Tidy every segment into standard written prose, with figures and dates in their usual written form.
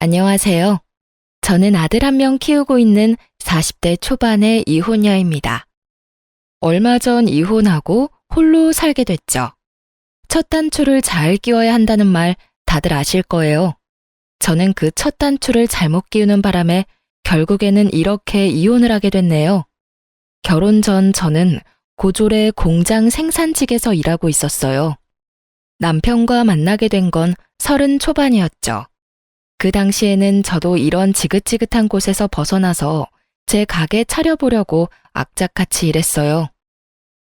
안녕하세요. 저는 아들 한 명 키우고 있는 40대 초반의 이혼녀입니다. 얼마 전 이혼하고 홀로 살게 됐죠. 첫 단추를 잘 끼워야 한다는 말 다들 아실 거예요. 저는 그 첫 단추를 잘못 끼우는 바람에 결국에는 이렇게 이혼을 하게 됐네요. 결혼 전 저는 고졸의 공장 생산직에서 일하고 있었어요. 남편과 만나게 된 건 30 초반이었죠. 그 당시에는 저도 이런 지긋지긋한 곳에서 벗어나서 제 가게 차려보려고 악착같이 일했어요.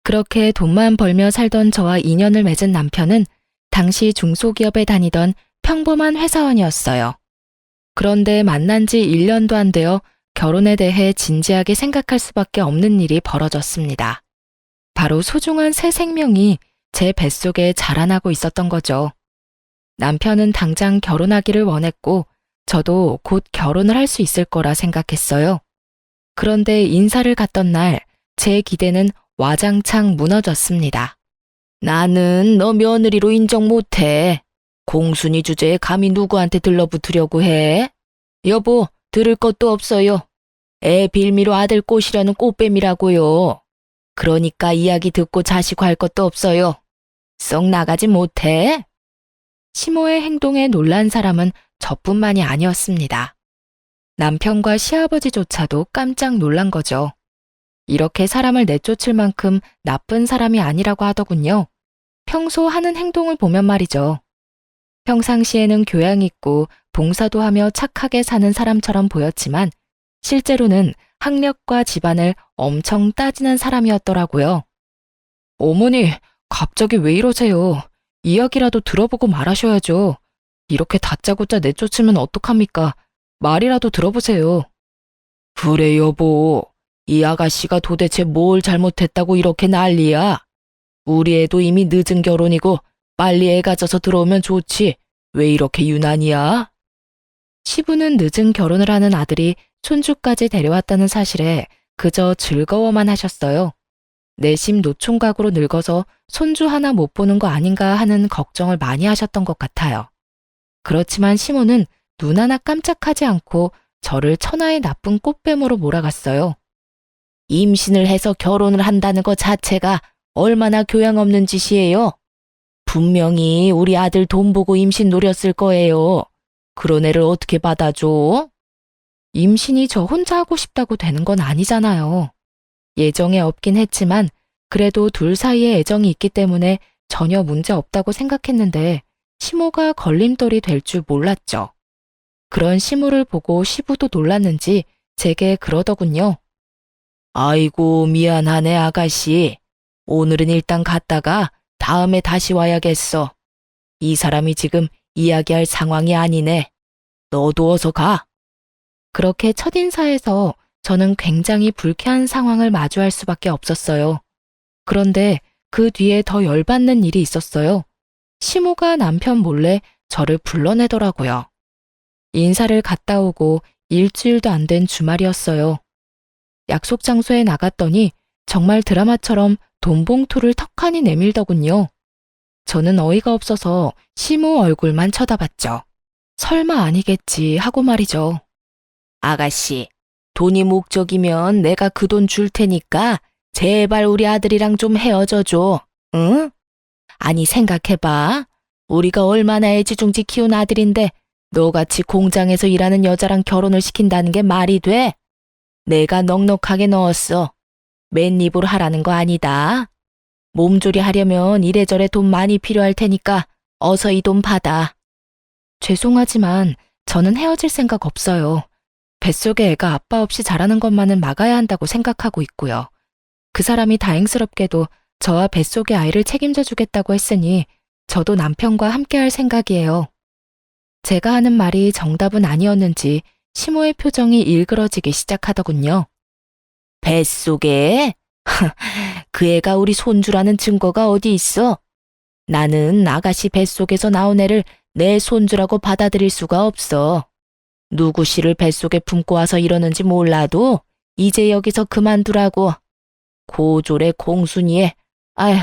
그렇게 돈만 벌며 살던 저와 인연을 맺은 남편은 당시 중소기업에 다니던 평범한 회사원이었어요. 그런데 만난 지 1년도 안 되어 결혼에 대해 진지하게 생각할 수밖에 없는 일이 벌어졌습니다. 바로 소중한 새 생명이 제 뱃속에 자라나고 있었던 거죠. 남편은 당장 결혼하기를 원했고 저도 곧 결혼을 할 수 있을 거라 생각했어요. 그런데 인사를 갔던 날 제 기대는 와장창 무너졌습니다. 나는 너 며느리로 인정 못해. 공순이 주제에 감히 누구한테 들러붙으려고 해? 여보, 들을 것도 없어요. 애 빌미로 아들 꼬시려는 꽃뱀이라고요. 그러니까 이야기 듣고 자시고 할 것도 없어요. 썩 나가지 못해? 시모의 행동에 놀란 사람은 저뿐만이 아니었습니다. 남편과 시아버지조차도 깜짝 놀란 거죠. 이렇게 사람을 내쫓을 만큼 나쁜 사람이 아니라고 하더군요. 평소 하는 행동을 보면 말이죠. 평상시에는 교양 있고 봉사도 하며 착하게 사는 사람처럼 보였지만 실제로는 학력과 집안을 엄청 따지는 사람이었더라고요. 어머니, 갑자기 왜 이러세요? 이야기라도 들어보고 말하셔야죠. 이렇게 다짜고짜 내쫓으면 어떡합니까? 말이라도 들어보세요. 그래 여보, 이 아가씨가 도대체 뭘 잘못했다고 이렇게 난리야? 우리 애도 이미 늦은 결혼이고 빨리 애 가져서 들어오면 좋지. 왜 이렇게 유난이야? 시부는 늦은 결혼을 하는 아들이 손주까지 데려왔다는 사실에 그저 즐거워만 하셨어요. 내심 노총각으로 늙어서 손주 하나 못 보는 거 아닌가 하는 걱정을 많이 하셨던 것 같아요. 그렇지만 시모는 눈 하나 깜짝하지 않고 저를 천하의 나쁜 꽃뱀으로 몰아갔어요. 임신을 해서 결혼을 한다는 것 자체가 얼마나 교양 없는 짓이에요. 분명히 우리 아들 돈 보고 임신 노렸을 거예요. 그런 애를 어떻게 받아줘? 임신이 저 혼자 하고 싶다고 되는 건 아니잖아요. 예정에 없긴 했지만 그래도 둘 사이에 애정이 있기 때문에 전혀 문제 없다고 생각했는데 시모가 걸림돌이 될 줄 몰랐죠. 그런 시모를 보고 시부도 놀랐는지 제게 그러더군요. 아이고 미안하네 아가씨. 오늘은 일단 갔다가 다음에 다시 와야겠어. 이 사람이 지금 이야기할 상황이 아니네. 너도 어서 가. 그렇게 첫인사에서 저는 굉장히 불쾌한 상황을 마주할 수밖에 없었어요. 그런데 그 뒤에 더 열받는 일이 있었어요. 시모가 남편 몰래 저를 불러내더라고요. 인사를 갔다 오고 일주일도 안 된 주말이었어요. 약속 장소에 나갔더니 정말 드라마처럼 돈봉투를 턱하니 내밀더군요. 저는 어이가 없어서 시모 얼굴만 쳐다봤죠. 설마 아니겠지 하고 말이죠. 아가씨, 돈이 목적이면 내가 그 돈 줄 테니까 제발 우리 아들이랑 좀 헤어져줘. 응? 아니 생각해봐. 우리가 얼마나 애지중지 키운 아들인데 너같이 공장에서 일하는 여자랑 결혼을 시킨다는 게 말이 돼? 내가 넉넉하게 넣었어. 맨입으로 하라는 거 아니다. 몸조리 하려면 이래저래 돈 많이 필요할 테니까 어서 이 돈 받아. 죄송하지만 저는 헤어질 생각 없어요. 뱃속에 애가 아빠 없이 자라는 것만은 막아야 한다고 생각하고 있고요. 그 사람이 다행스럽게도 저와 뱃속의 아이를 책임져 주겠다고 했으니 저도 남편과 함께할 생각이에요. 제가 하는 말이 정답은 아니었는지 시모의 표정이 일그러지기 시작하더군요. 뱃속에? 그 애가 우리 손주라는 증거가 어디 있어? 나는 아가씨 뱃속에서 나온 애를 내 손주라고 받아들일 수가 없어. 누구 씨를 뱃속에 품고 와서 이러는지 몰라도 이제 여기서 그만두라고. 고졸의 공순이에, 아휴,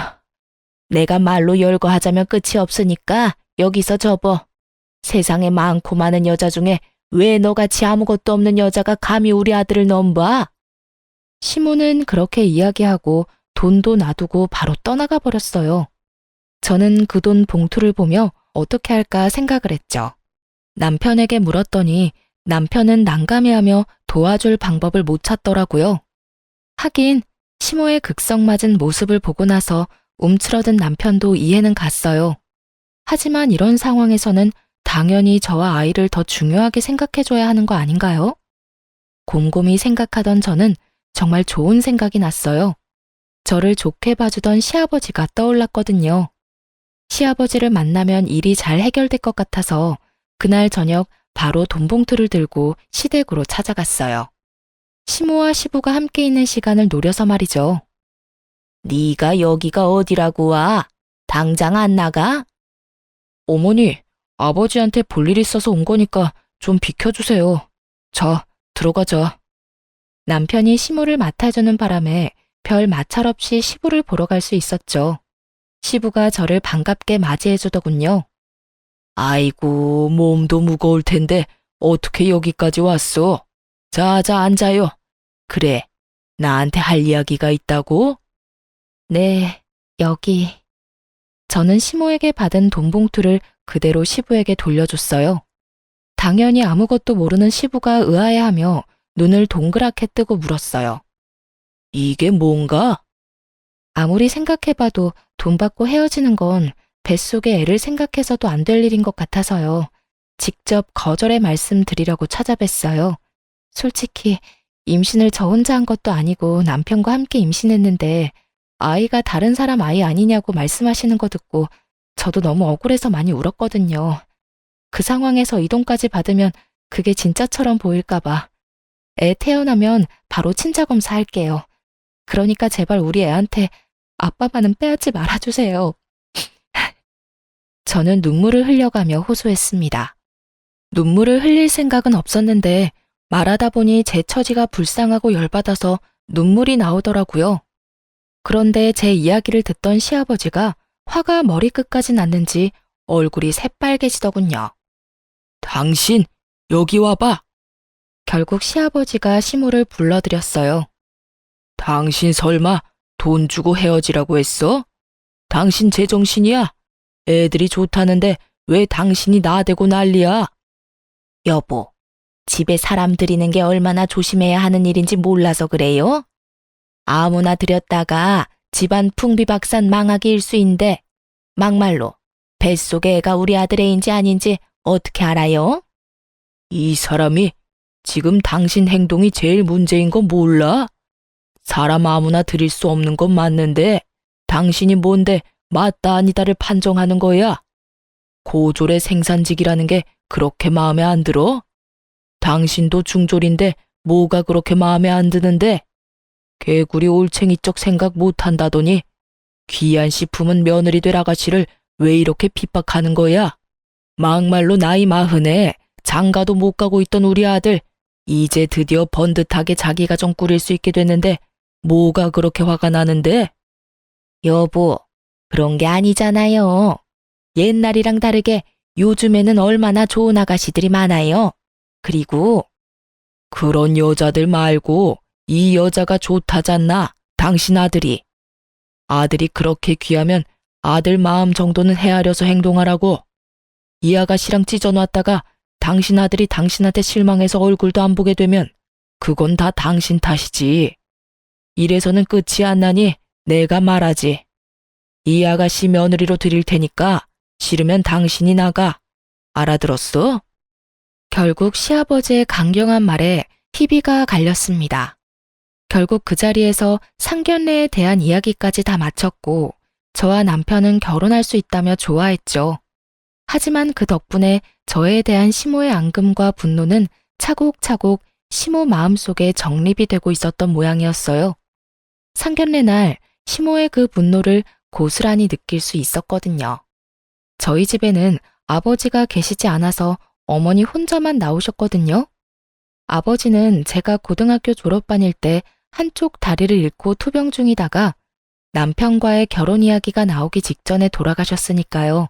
내가 말로 열거하자면 끝이 없으니까 여기서 접어. 세상에 많고 많은 여자 중에 왜 너같이 아무것도 없는 여자가 감히 우리 아들을 넘봐? 시모는 그렇게 이야기하고 돈도 놔두고 바로 떠나가 버렸어요. 저는 그 돈 봉투를 보며 어떻게 할까 생각을 했죠. 남편에게 물었더니 남편은 난감해하며 도와줄 방법을 못 찾더라고요. 하긴 시모의 극성맞은 모습을 보고 나서 움츠러든 남편도 이해는 갔어요. 하지만 이런 상황에서는 당연히 저와 아이를 더 중요하게 생각해줘야 하는 거 아닌가요? 곰곰이 생각하던 저는 정말 좋은 생각이 났어요. 저를 좋게 봐주던 시아버지가 떠올랐거든요. 시아버지를 만나면 일이 잘 해결될 것 같아서 그날 저녁 바로 돈봉투를 들고 시댁으로 찾아갔어요. 시모와 시부가 함께 있는 시간을 노려서 말이죠. 네가 여기가 어디라고 와? 당장 안 나가? 어머니, 아버지한테 볼 일 있어서 온 거니까 좀 비켜주세요. 자, 들어가자. 남편이 시모를 맡아주는 바람에 별 마찰 없이 시부를 보러 갈 수 있었죠. 시부가 저를 반갑게 맞이해주더군요. 아이고, 몸도 무거울 텐데 어떻게 여기까지 왔어? 자자 앉아요. 그래, 나한테 할 이야기가 있다고? 네, 여기. 저는 시모에게 받은 돈 봉투를 그대로 시부에게 돌려줬어요. 당연히 아무것도 모르는 시부가 의아해하며 눈을 동그랗게 뜨고 물었어요. 이게 뭔가? 아무리 생각해봐도 돈 받고 헤어지는 건 뱃속의 애를 생각해서도 안 될 일인 것 같아서요. 직접 거절의 말씀 드리려고 찾아뵀어요. 솔직히 임신을 저 혼자 한 것도 아니고 남편과 함께 임신했는데 아이가 다른 사람 아이 아니냐고 말씀하시는 거 듣고 저도 너무 억울해서 많이 울었거든요. 그 상황에서 이 돈까지 받으면 그게 진짜처럼 보일까 봐. 애 태어나면 바로 친자 검사할게요. 그러니까 제발 우리 애한테 아빠만은 빼앗지 말아주세요. 저는 눈물을 흘려가며 호소했습니다. 눈물을 흘릴 생각은 없었는데 말하다 보니 제 처지가 불쌍하고 열받아서 눈물이 나오더라고요. 그런데 제 이야기를 듣던 시아버지가 화가 머리끝까지 났는지 얼굴이 새빨개지더군요. 당신, 여기 와봐. 결국 시아버지가 시모를 불러들였어요. 당신 설마 돈 주고 헤어지라고 했어? 당신 제정신이야? 애들이 좋다는데 왜 당신이 나대고 난리야? 여보, 집에 사람 들이는 게 얼마나 조심해야 하는 일인지 몰라서 그래요? 아무나 들였다가 집안 풍비박산 망하기 일쑤인데 막말로 뱃속에 애가 우리 아들 애인지 아닌지 어떻게 알아요? 이 사람이 지금 당신 행동이 제일 문제인 거 몰라? 사람 아무나 들일 수 없는 건 맞는데 당신이 뭔데 맞다 아니다를 판정하는 거야? 고졸의 생산직이라는 게 그렇게 마음에 안 들어? 당신도 중졸인데 뭐가 그렇게 마음에 안 드는데? 개구리 올챙이 쪽 생각 못 한다더니 귀한 씨 품은 며느리 될 아가씨를 왜 이렇게 핍박하는 거야? 막말로 나이 40에 장가도 못 가고 있던 우리 아들 이제 드디어 번듯하게 자기 가정 꾸릴 수 있게 됐는데 뭐가 그렇게 화가 나는데? 여보, 그런 게 아니잖아요. 옛날이랑 다르게 요즘에는 얼마나 좋은 아가씨들이 많아요. 그리고 그런 여자들 말고 이 여자가 좋다잖나, 당신 아들이. 아들이 그렇게 귀하면 아들 마음 정도는 헤아려서 행동하라고. 이 아가씨랑 찢어놨다가 당신 아들이 당신한테 실망해서 얼굴도 안 보게 되면 그건 다 당신 탓이지. 이래서는 끝이 안 나니 내가 말하지. 이 아가씨 며느리로 드릴 테니까 싫으면 당신이 나가. 알아들었어? 결국 시아버지의 강경한 말에 희비가 갈렸습니다. 결국 그 자리에서 상견례에 대한 이야기까지 다 마쳤고 저와 남편은 결혼할 수 있다며 좋아했죠. 하지만 그 덕분에 저에 대한 시모의 앙금과 분노는 차곡차곡 시모 마음속에 정립이 되고 있었던 모양이었어요. 상견례 날 시모의 그 분노를 고스란히 느낄 수 있었거든요. 저희 집에는 아버지가 계시지 않아서 어머니 혼자만 나오셨거든요. 아버지는 제가 고등학교 졸업반일 때 한쪽 다리를 잃고 투병 중이다가 남편과의 결혼 이야기가 나오기 직전에 돌아가셨으니까요.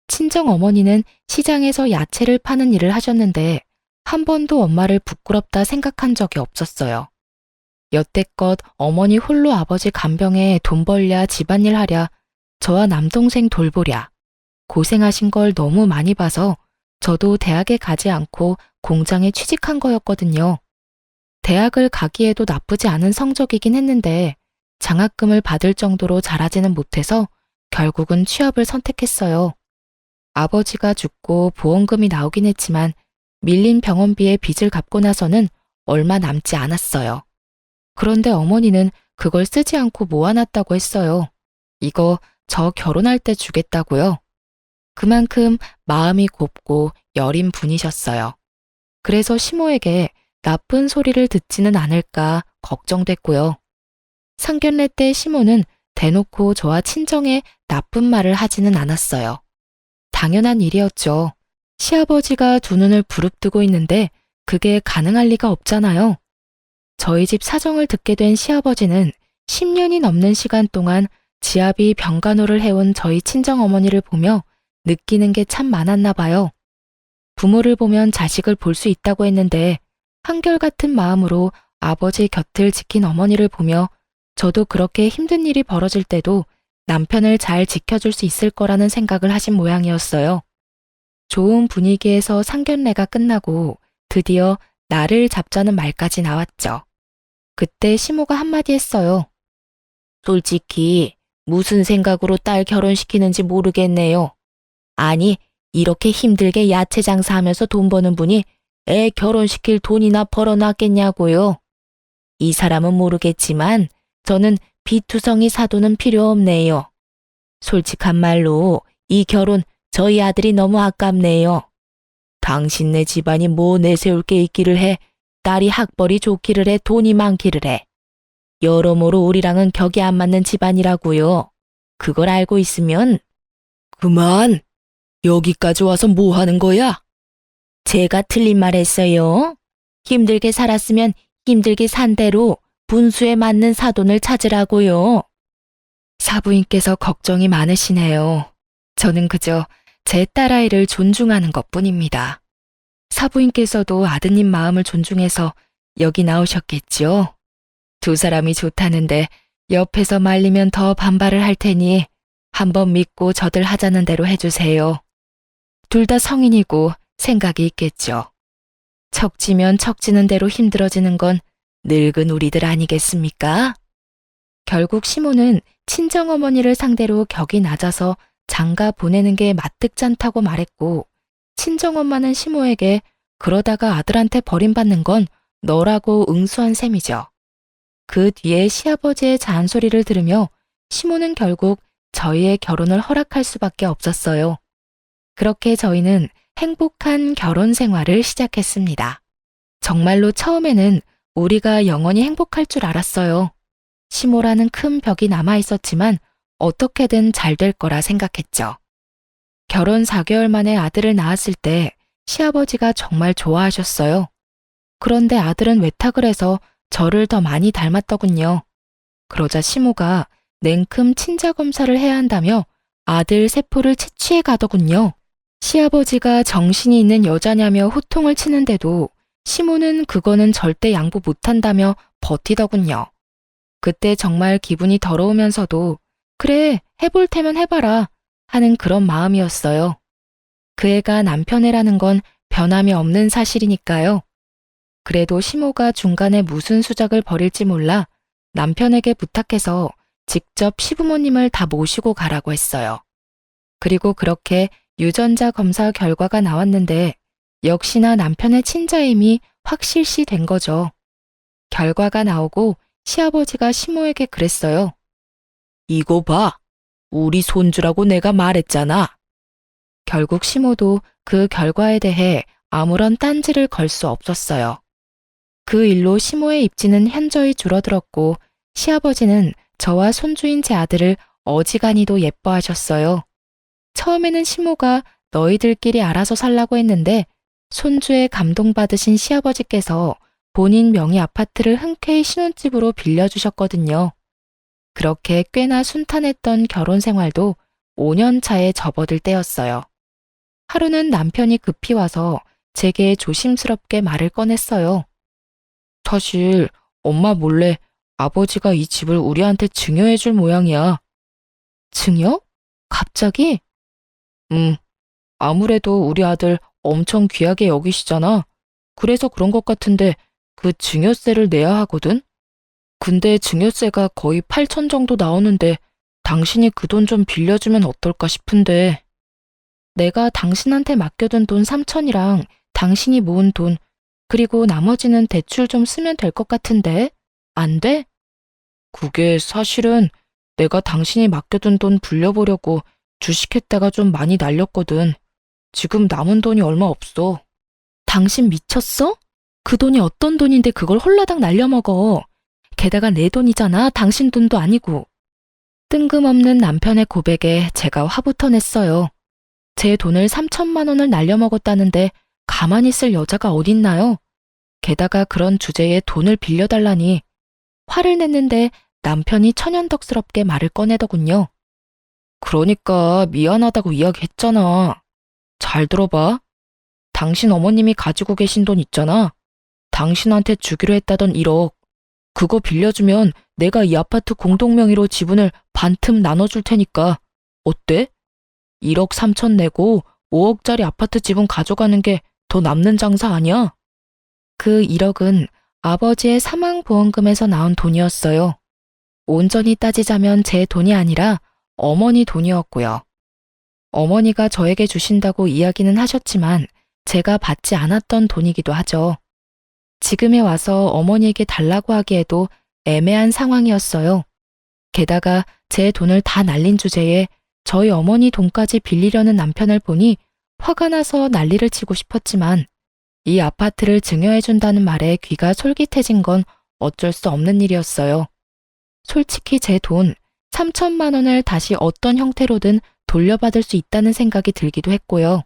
친정 어머니는 시장에서 야채를 파는 일을 하셨는데 한 번도 엄마를 부끄럽다 생각한 적이 없었어요. 여태껏 어머니 홀로 아버지 간병에 돈 벌랴 집안일 하랴 저와 남동생 돌보랴 고생하신 걸 너무 많이 봐서 저도 대학에 가지 않고 공장에 취직한 거였거든요. 대학을 가기에도 나쁘지 않은 성적이긴 했는데 장학금을 받을 정도로 잘하지는 못해서 결국은 취업을 선택했어요. 아버지가 죽고 보험금이 나오긴 했지만 밀린 병원비에 빚을 갚고 나서는 얼마 남지 않았어요. 그런데 어머니는 그걸 쓰지 않고 모아놨다고 했어요. 이거 저 결혼할 때 주겠다고요. 그만큼 마음이 곱고 여린 분이셨어요. 그래서 시모에게 나쁜 소리를 듣지는 않을까 걱정됐고요. 상견례 때 시모는 대놓고 저와 친정에 나쁜 말을 하지는 않았어요. 당연한 일이었죠. 시아버지가 두 눈을 부릅뜨고 있는데 그게 가능할 리가 없잖아요. 저희 집 사정을 듣게 된 시아버지는 10년이 넘는 시간 동안 지아비 병간호를 해온 저희 친정어머니를 보며 느끼는 게 참 많았나 봐요. 부모를 보면 자식을 볼 수 있다고 했는데 한결같은 마음으로 아버지 곁을 지킨 어머니를 보며 저도 그렇게 힘든 일이 벌어질 때도 남편을 잘 지켜줄 수 있을 거라는 생각을 하신 모양이었어요. 좋은 분위기에서 상견례가 끝나고 드디어 날을 잡자는 말까지 나왔죠. 그때 시모가 한마디 했어요. 솔직히 무슨 생각으로 딸 결혼시키는지 모르겠네요. 아니, 이렇게 힘들게 야채 장사하면서 돈 버는 분이 애 결혼시킬 돈이나 벌어놨겠냐고요. 이 사람은 모르겠지만 저는 비투성이 사돈은 필요 없네요. 솔직한 말로 이 결혼 저희 아들이 너무 아깝네요. 당신네 집안이 뭐 내세울 게 있기를 해. 딸이 학벌이 좋기를 해. 돈이 많기를 해. 여러모로 우리랑은 격이 안 맞는 집안이라고요. 그걸 알고 있으면 그만! 여기까지 와서 뭐 하는 거야? 제가 틀린 말 했어요. 힘들게 살았으면 힘들게 산 대로 분수에 맞는 사돈을 찾으라고요. 사부인께서 걱정이 많으시네요. 저는 그저 제 딸아이를 존중하는 것뿐입니다. 사부인께서도 아드님 마음을 존중해서 여기 나오셨겠죠? 두 사람이 좋다는데 옆에서 말리면 더 반발을 할 테니 한번 믿고 저들 하자는 대로 해주세요. 둘 다 성인이고 생각이 있겠죠. 척지면 척지는 대로 힘들어지는 건 늙은 우리들 아니겠습니까? 결국 시모는 친정어머니를 상대로 격이 낮아서 장가 보내는 게 마뜩찮다고 말했고 친정엄마는 시모에게 그러다가 아들한테 버림받는 건 너라고 응수한 셈이죠. 그 뒤에 시아버지의 잔소리를 들으며 시모는 결국 저희의 결혼을 허락할 수밖에 없었어요. 그렇게 저희는 행복한 결혼 생활을 시작했습니다. 정말로 처음에는 우리가 영원히 행복할 줄 알았어요. 시모라는 큰 벽이 남아 있었지만 어떻게든 잘 될 거라 생각했죠. 결혼 4개월 만에 아들을 낳았을 때 시아버지가 정말 좋아하셨어요. 그런데 아들은 외탁을 해서 저를 더 많이 닮았더군요. 그러자 시모가 냉큼 친자 검사를 해야 한다며 아들 세포를 채취해 가더군요. 시아버지가 정신이 있는 여자냐며 호통을 치는데도 시모는 그거는 절대 양보 못한다며 버티더군요. 그때 정말 기분이 더러우면서도 그래, 해볼 테면 해봐라 하는 그런 마음이었어요. 그 애가 남편 애라는 건 변함이 없는 사실이니까요. 그래도 시모가 중간에 무슨 수작을 벌일지 몰라 남편에게 부탁해서 직접 시부모님을 다 모시고 가라고 했어요. 그리고 그렇게 유전자 검사 결과가 나왔는데 역시나 남편의 친자임이 확실시 된 거죠. 결과가 나오고 시아버지가 시모에게 그랬어요. 이거 봐. 우리 손주라고 내가 말했잖아. 결국 시모도 그 결과에 대해 아무런 딴지를 걸 수 없었어요. 그 일로 시모의 입지는 현저히 줄어들었고 시아버지는 저와 손주인 제 아들을 어지간히도 예뻐하셨어요. 처음에는 시모가 너희들끼리 알아서 살라고 했는데 손주에 감동받으신 시아버지께서 본인 명의 아파트를 흔쾌히 신혼집으로 빌려주셨거든요. 그렇게 꽤나 순탄했던 결혼 생활도 5년 차에 접어들 때였어요. 하루는 남편이 급히 와서 제게 조심스럽게 말을 꺼냈어요. 사실 엄마 몰래 아버지가 이 집을 우리한테 증여해 줄 모양이야. 증여? 갑자기? 아무래도 우리 아들 엄청 귀하게 여기시잖아. 그래서 그런 것 같은데 그 증여세를 내야 하거든? 근데 증여세가 거의 8천 정도 나오는데 당신이 그 돈 좀 빌려주면 어떨까 싶은데. 내가 당신한테 맡겨둔 돈 3천이랑 당신이 모은 돈, 그리고 나머지는 대출 좀 쓰면 될 것 같은데? 안 돼? 그게 사실은 내가 당신이 맡겨둔 돈 불려보려고 주식했다가 좀 많이 날렸거든. 지금 남은 돈이 얼마 없어. 당신 미쳤어? 그 돈이 어떤 돈인데 그걸 홀라당 날려먹어. 게다가 내 돈이잖아. 당신 돈도 아니고. 뜬금없는 남편의 고백에 제가 화부터 냈어요. 제 돈을 3천만 원을 날려먹었다는데 가만히 있을 여자가 어딨나요? 게다가 그런 주제에 돈을 빌려달라니. 화를 냈는데 남편이 천연덕스럽게 말을 꺼내더군요. 그러니까 미안하다고 이야기했잖아. 잘 들어봐. 당신 어머님이 가지고 계신 돈 있잖아. 당신한테 주기로 했다던 1억. 그거 빌려주면 내가 이 아파트 공동명의로 지분을 반틈 나눠줄 테니까. 어때? 1억 3천 내고 5억짜리 아파트 지분 가져가는 게 더 남는 장사 아니야? 그 1억은 아버지의 사망보험금에서 나온 돈이었어요. 온전히 따지자면 제 돈이 아니라 어머니 돈이었고요. 어머니가 저에게 주신다고 이야기는 하셨지만 제가 받지 않았던 돈이기도 하죠. 지금에 와서 어머니에게 달라고 하기에도 애매한 상황이었어요. 게다가 제 돈을 다 날린 주제에 저희 어머니 돈까지 빌리려는 남편을 보니 화가 나서 난리를 치고 싶었지만 이 아파트를 증여해준다는 말에 귀가 솔깃해진 건 어쩔 수 없는 일이었어요. 솔직히 제 돈 3천만 원을 다시 어떤 형태로든 돌려받을 수 있다는 생각이 들기도 했고요.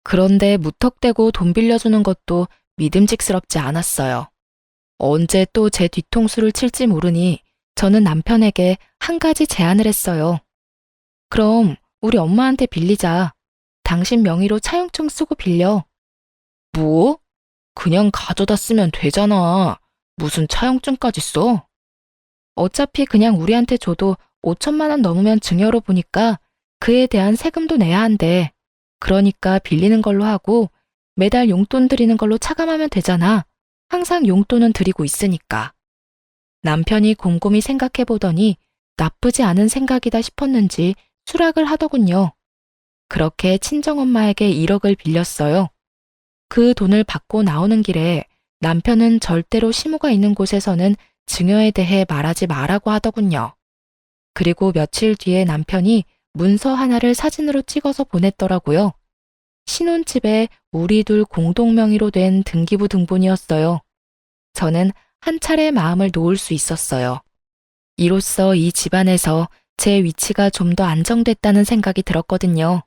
그런데 무턱대고 돈 빌려주는 것도 믿음직스럽지 않았어요. 언제 또 제 뒤통수를 칠지 모르니 저는 남편에게 한 가지 제안을 했어요. 그럼 우리 엄마한테 빌리자. 당신 명의로 차용증 쓰고 빌려. 뭐? 그냥 가져다 쓰면 되잖아. 무슨 차용증까지 써? 어차피 그냥 우리한테 줘도 5천만 원 넘으면 증여로 보니까 그에 대한 세금도 내야 한대. 그러니까 빌리는 걸로 하고 매달 용돈 드리는 걸로 차감하면 되잖아. 항상 용돈은 드리고 있으니까. 남편이 곰곰이 생각해 보더니 나쁘지 않은 생각이다 싶었는지 수락을 하더군요. 그렇게 친정엄마에게 1억을 빌렸어요. 그 돈을 받고 나오는 길에 남편은 절대로 시모가 있는 곳에서는 증여에 대해 말하지 말라고 하더군요. 그리고 며칠 뒤에 남편이 문서 하나를 사진으로 찍어서 보냈더라고요. 신혼집에 우리 둘 공동명의로 된 등기부 등본이었어요. 저는 한 차례 마음을 놓을 수 있었어요. 이로써 이 집안에서 제 위치가 좀 더 안정됐다는 생각이 들었거든요.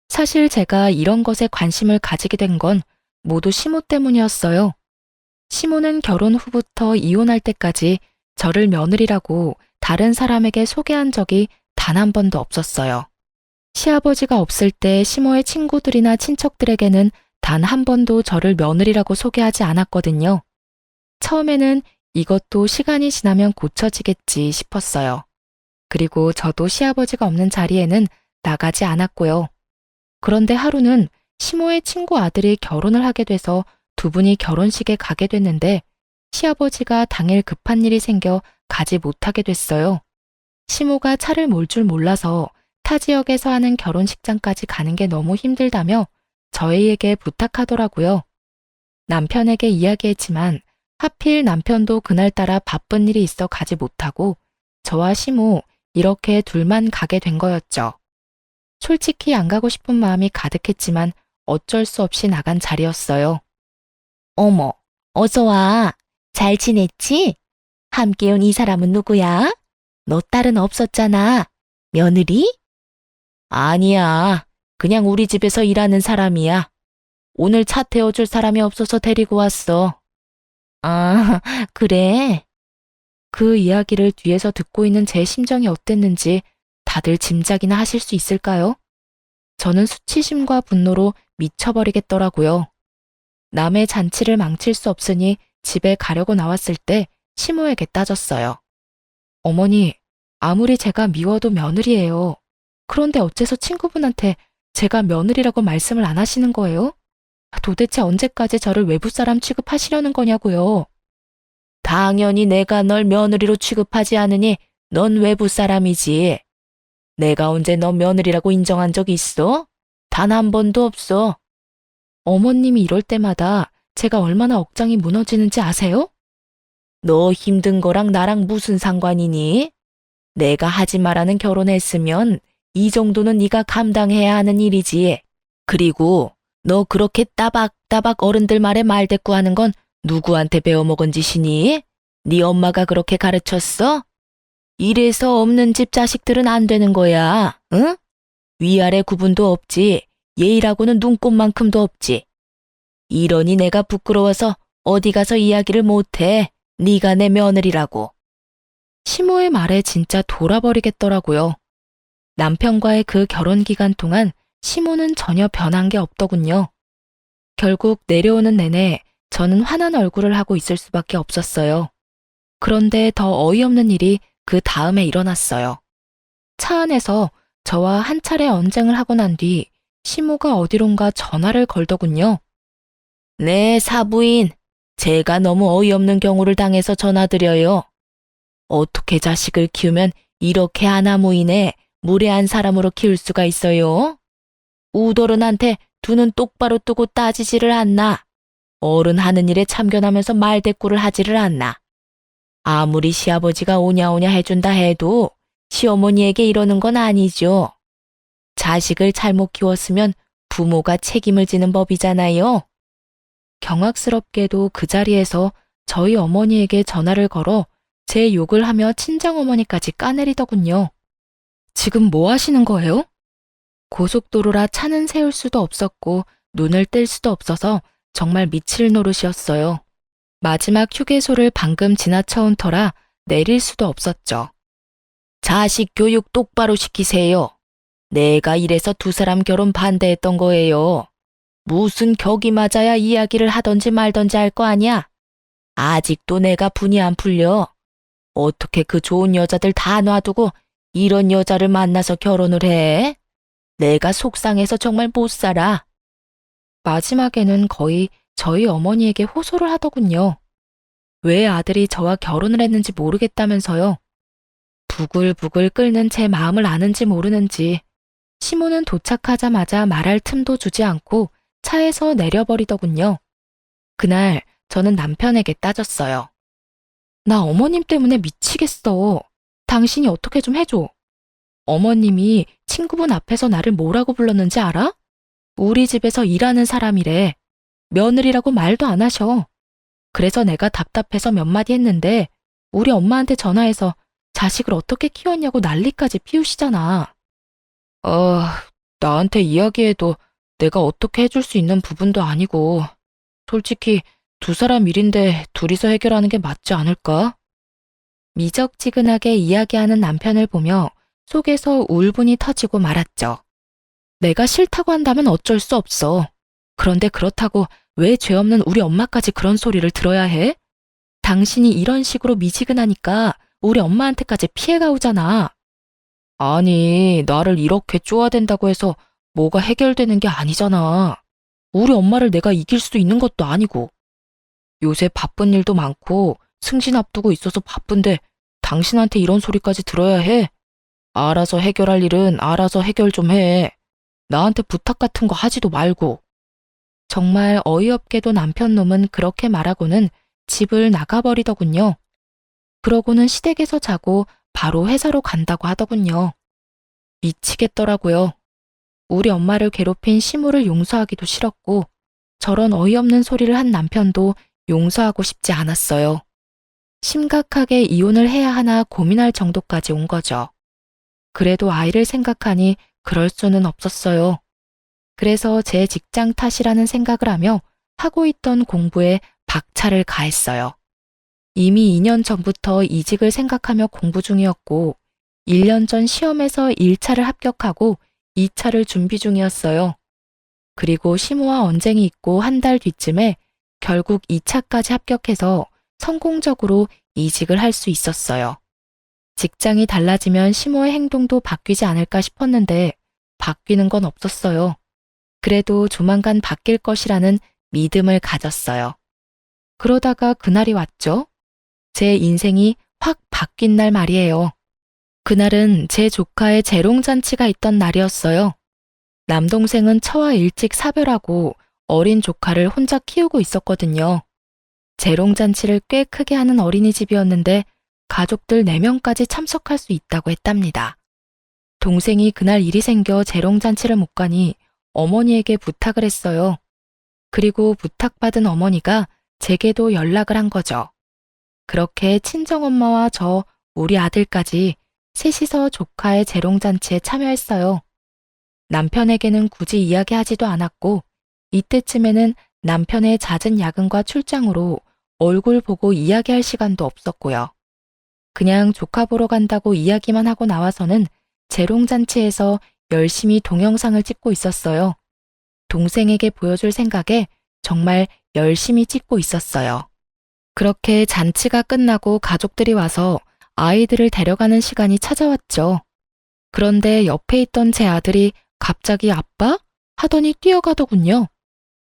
사실 제가 이런 것에 관심을 가지게 된 건 모두 시모 때문이었어요. 시모는 결혼 후부터 이혼할 때까지 저를 며느리라고 다른 사람에게 소개한 적이 단 한 번도 없었어요. 시아버지가 없을 때 시모의 친구들이나 친척들에게는 단 한 번도 저를 며느리라고 소개하지 않았거든요. 처음에는 이것도 시간이 지나면 고쳐지겠지 싶었어요. 그리고 저도 시아버지가 없는 자리에는 나가지 않았고요. 그런데 하루는 시모의 친구 아들이 결혼을 하게 돼서 두 분이 결혼식에 가게 됐는데 시아버지가 당일 급한 일이 생겨 가지 못하게 됐어요. 시모가 차를 몰 줄 몰라서 타 지역에서 하는 결혼식장까지 가는 게 너무 힘들다며 저희에게 부탁하더라고요. 남편에게 이야기했지만 하필 남편도 그날따라 바쁜 일이 있어 가지 못하고 저와 시모 이렇게 둘만 가게 된 거였죠. 솔직히 안 가고 싶은 마음이 가득했지만 어쩔 수 없이 나간 자리였어요. 어머, 어서 와. 잘 지냈지? 함께 온 이 사람은 누구야? 너 딸은 없었잖아. 며느리? 아니야. 그냥 우리 집에서 일하는 사람이야. 오늘 차 태워줄 사람이 없어서 데리고 왔어. 아, 그래. 그 이야기를 뒤에서 듣고 있는 제 심정이 어땠는지 다들 짐작이나 하실 수 있을까요? 저는 수치심과 분노로 미쳐버리겠더라고요. 남의 잔치를 망칠 수 없으니 집에 가려고 나왔을 때 시모에게 따졌어요. 어머니, 아무리 제가 미워도 며느리예요. 그런데 어째서 친구분한테 제가 며느리라고 말씀을 안 하시는 거예요? 도대체 언제까지 저를 외부 사람 취급하시려는 거냐고요. 당연히 내가 널 며느리로 취급하지 않으니 넌 외부 사람이지. 내가 언제 너 며느리라고 인정한 적 있어? 단 한 번도 없어. 어머님이 이럴 때마다 제가 얼마나 억장이 무너지는지 아세요? 너 힘든 거랑 나랑 무슨 상관이니? 내가 하지 말라는 결혼했으면 이 정도는 네가 감당해야 하는 일이지. 그리고 너 그렇게 따박따박 어른들 말에 말대꾸하는 건 누구한테 배워먹은 짓이니? 네 엄마가 그렇게 가르쳤어? 이래서 없는 집 자식들은 안 되는 거야, 응? 위아래 구분도 없지, 예의라고는 눈꼽만큼도 없지. 이러니 내가 부끄러워서 어디 가서 이야기를 못해. 네가 내 며느리라고. 시모의 말에 진짜 돌아버리겠더라고요. 남편과의 그 결혼 기간 동안 시모는 전혀 변한 게 없더군요. 결국 내려오는 내내 저는 화난 얼굴을 하고 있을 수밖에 없었어요. 그런데 더 어이없는 일이 그 다음에 일어났어요. 차 안에서 저와 한 차례 언쟁을 하고 난 뒤 시모가 어디론가 전화를 걸더군요. 네, 사부인. 제가 너무 어이없는 경우를 당해서 전화드려요. 어떻게 자식을 키우면 이렇게 아나무인에 무례한 사람으로 키울 수가 있어요? 우더른한테 두 눈 똑바로 뜨고 따지지를 않나. 어른 하는 일에 참견하면서 말대꾸를 하지를 않나. 아무리 시아버지가 오냐오냐 해준다 해도 시어머니에게 이러는 건 아니죠. 자식을 잘못 키웠으면 부모가 책임을 지는 법이잖아요. 경악스럽게도 그 자리에서 저희 어머니에게 전화를 걸어 제 욕을 하며 친정어머니까지 까내리더군요. 지금 뭐 하시는 거예요? 고속도로라 차는 세울 수도 없었고 눈을 뗄 수도 없어서 정말 미칠 노릇이었어요. 마지막 휴게소를 방금 지나쳐온 터라 내릴 수도 없었죠. 자식 교육 똑바로 시키세요. 내가 이래서 두 사람 결혼 반대했던 거예요. 무슨 격이 맞아야 이야기를 하던지 말던지 할 거 아니야? 아직도 내가 분이 안 풀려. 어떻게 그 좋은 여자들 다 놔두고 이런 여자를 만나서 결혼을 해? 내가 속상해서 정말 못 살아. 마지막에는 거의 저희 어머니에게 호소를 하더군요. 왜 아들이 저와 결혼을 했는지 모르겠다면서요. 부글부글 끓는 제 마음을 아는지 모르는지 시모는 도착하자마자 말할 틈도 주지 않고 차에서 내려버리더군요. 그날 저는 남편에게 따졌어요. 나 어머님 때문에 미치겠어. 당신이 어떻게 좀 해줘. 어머님이 친구분 앞에서 나를 뭐라고 불렀는지 알아? 우리 집에서 일하는 사람이래. 며느리라고 말도 안 하셔. 그래서 내가 답답해서 몇 마디 했는데 우리 엄마한테 전화해서 자식을 어떻게 키웠냐고 난리까지 피우시잖아. 나한테 이야기해도 내가 어떻게 해줄 수 있는 부분도 아니고 솔직히 두 사람 일인데 둘이서 해결하는 게 맞지 않을까? 미적지근하게 이야기하는 남편을 보며 속에서 울분이 터지고 말았죠. 내가 싫다고 한다면 어쩔 수 없어. 그런데 그렇다고 왜 죄 없는 우리 엄마까지 그런 소리를 들어야 해? 당신이 이런 식으로 미지근하니까 우리 엄마한테까지 피해가 오잖아. 아니, 나를 이렇게 쪼아댄다고 해서 뭐가 해결되는 게 아니잖아. 우리 엄마를 내가 이길 수 있는 것도 아니고. 요새 바쁜 일도 많고 승진 앞두고 있어서 바쁜데 당신한테 이런 소리까지 들어야 해? 알아서 해결할 일은 알아서 해결 좀 해. 나한테 부탁 같은 거 하지도 말고. 정말 어이없게도 남편 놈은 그렇게 말하고는 집을 나가버리더군요. 그러고는 시댁에서 자고 바로 회사로 간다고 하더군요. 미치겠더라고요. 우리 엄마를 괴롭힌 시모를 용서하기도 싫었고 저런 어이없는 소리를 한 남편도 용서하고 싶지 않았어요. 심각하게 이혼을 해야 하나 고민할 정도까지 온 거죠. 그래도 아이를 생각하니 그럴 수는 없었어요. 그래서 제 직장 탓이라는 생각을 하며 하고 있던 공부에 박차를 가했어요. 이미 2년 전부터 이직을 생각하며 공부 중이었고 1년 전 시험에서 1차를 합격하고 2차를 준비 중이었어요. 그리고 시모와 언쟁이 있고 한 달 뒤쯤에 결국 2차까지 합격해서 성공적으로 이직을 할 수 있었어요. 직장이 달라지면 시모의 행동도 바뀌지 않을까 싶었는데 바뀌는 건 없었어요. 그래도 조만간 바뀔 것이라는 믿음을 가졌어요. 그러다가 그날이 왔죠. 제 인생이 확 바뀐 날 말이에요. 그날은 제 조카의 재롱잔치가 있던 날이었어요. 남동생은 처와 일찍 사별하고 어린 조카를 혼자 키우고 있었거든요. 재롱잔치를 꽤 크게 하는 어린이집이었는데 가족들 4명까지 참석할 수 있다고 했답니다. 동생이 그날 일이 생겨 재롱잔치를 못 가니 어머니에게 부탁을 했어요. 그리고 부탁받은 어머니가 제게도 연락을 한 거죠. 그렇게 친정엄마와 저, 우리 아들까지 셋이서 조카의 재롱잔치에 참여했어요. 남편에게는 굳이 이야기하지도 않았고 이때쯤에는 남편의 잦은 야근과 출장으로 얼굴 보고 이야기할 시간도 없었고요. 그냥 조카 보러 간다고 이야기만 하고 나와서는 재롱잔치에서 열심히 동영상을 찍고 있었어요. 동생에게 보여줄 생각에 정말 열심히 찍고 있었어요. 그렇게 잔치가 끝나고 가족들이 와서 아이들을 데려가는 시간이 찾아왔죠. 그런데 옆에 있던 제 아들이 갑자기 아빠? 하더니 뛰어가더군요.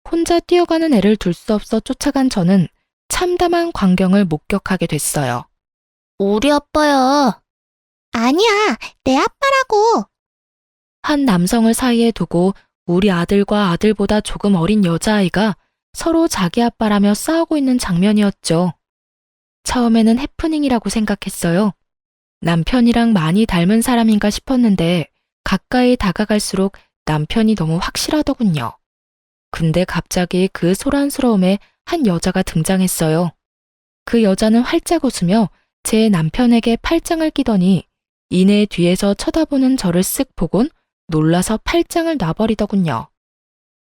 혼자 뛰어가는 애를 둘 수 없어 쫓아간 저는 참담한 광경을 목격하게 됐어요. 우리 아빠야. 아니야, 내 아빠라고. 한 남성을 사이에 두고 우리 아들과 아들보다 조금 어린 여자아이가 서로 자기 아빠라며 싸우고 있는 장면이었죠. 처음에는 해프닝이라고 생각했어요. 남편이랑 많이 닮은 사람인가 싶었는데 가까이 다가갈수록 남편이 너무 확실하더군요. 근데 갑자기 그 소란스러움에 한 여자가 등장했어요. 그 여자는 활짝 웃으며 제 남편에게 팔짱을 끼더니 이내 뒤에서 쳐다보는 저를 쓱 보곤 놀라서 팔짱을 놔버리더군요.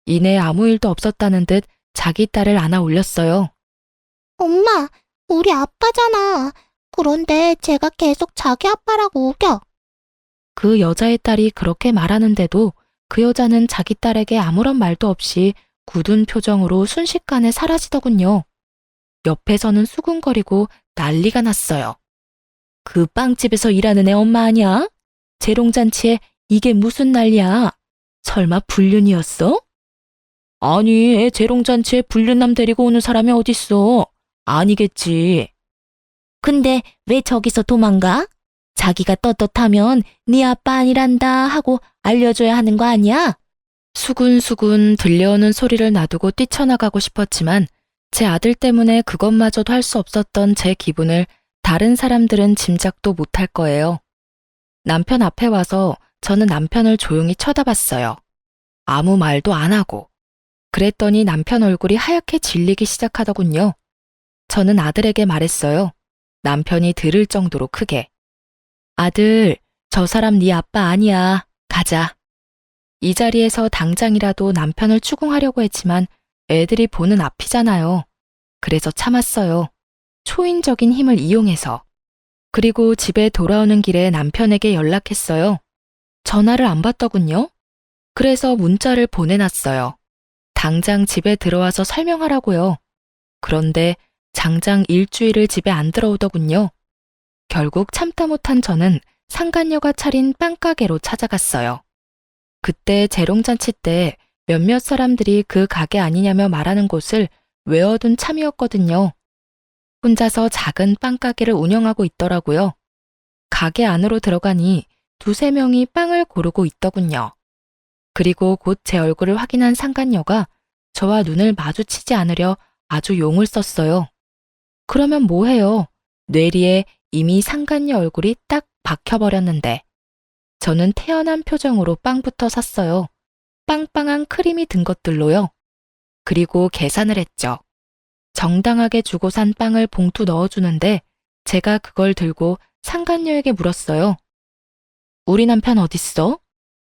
이내 아무 일도 없었다는 듯 자기 딸을 안아 올렸어요. 엄마, 우리 아빠잖아. 그런데 제가 계속 자기 아빠라고 우겨. 그 여자의 딸이 그렇게 말하는데도 그 여자는 자기 딸에게 아무런 말도 없이 굳은 표정으로 순식간에 사라지더군요. 옆에서는 수군거리고 난리가 났어요. 그 빵집에서 일하는 애 엄마 아니야? 재롱잔치에 이게 무슨 난리야? 설마 불륜이었어? 아니, 애 재롱잔치에 불륜남 데리고 오는 사람이 어딨어? 아니겠지. 근데 왜 저기서 도망가? 자기가 떳떳하면 네 아빠 아니란다 하고 알려줘야 하는 거 아니야? 수군수군 들려오는 소리를 놔두고 뛰쳐나가고 싶었지만 제 아들 때문에 그것마저도 할 수 없었던 제 기분을 다른 사람들은 짐작도 못할 거예요. 남편 앞에 와서 저는 남편을 조용히 쳐다봤어요. 아무 말도 안 하고. 그랬더니 남편 얼굴이 하얗게 질리기 시작하더군요. 저는 아들에게 말했어요. 남편이 들을 정도로 크게. 아들, 저 사람 네 아빠 아니야. 가자. 이 자리에서 당장이라도 남편을 추궁하려고 했지만 애들이 보는 앞이잖아요. 그래서 참았어요. 초인적인 힘을 이용해서. 그리고 집에 돌아오는 길에 남편에게 연락했어요. 전화를 안 받더군요. 그래서 문자를 보내놨어요. 당장 집에 들어와서 설명하라고요. 그런데 장장 일주일을 집에 안 들어오더군요. 결국 참다 못한 저는 상간녀가 차린 빵가게로 찾아갔어요. 그때 재롱잔치 때 몇몇 사람들이 그 가게 아니냐며 말하는 곳을 외워둔 참이었거든요. 혼자서 작은 빵가게를 운영하고 있더라고요. 가게 안으로 들어가니 2~3명이 빵을 고르고 있더군요. 그리고 곧 제 얼굴을 확인한 상간녀가 저와 눈을 마주치지 않으려 아주 용을 썼어요. 그러면 뭐해요? 뇌리에 이미 상간녀 얼굴이 딱 박혀버렸는데. 저는 태연한 표정으로 빵부터 샀어요. 빵빵한 크림이 든 것들로요. 그리고 계산을 했죠. 정당하게 주고 산 빵을 봉투 넣어주는데 제가 그걸 들고 상간녀에게 물었어요. 우리 남편 어딨어?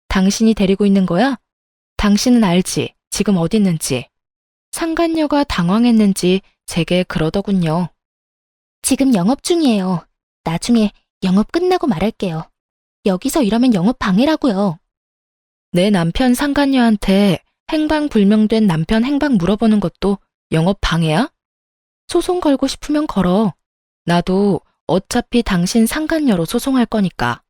당신이 데리고 있는 거야? 당신은 알지? 지금 어디 있는지. 상간녀가 당황했는지 제게 그러더군요. 지금 영업 중이에요. 나중에 영업 끝나고 말할게요. 여기서 일하면 영업 방해라고요. 내 남편 상간녀한테 행방불명된 남편 행방 물어보는 것도 영업 방해야? 소송 걸고 싶으면 걸어. 나도 어차피 당신 상간녀로 소송할 거니까.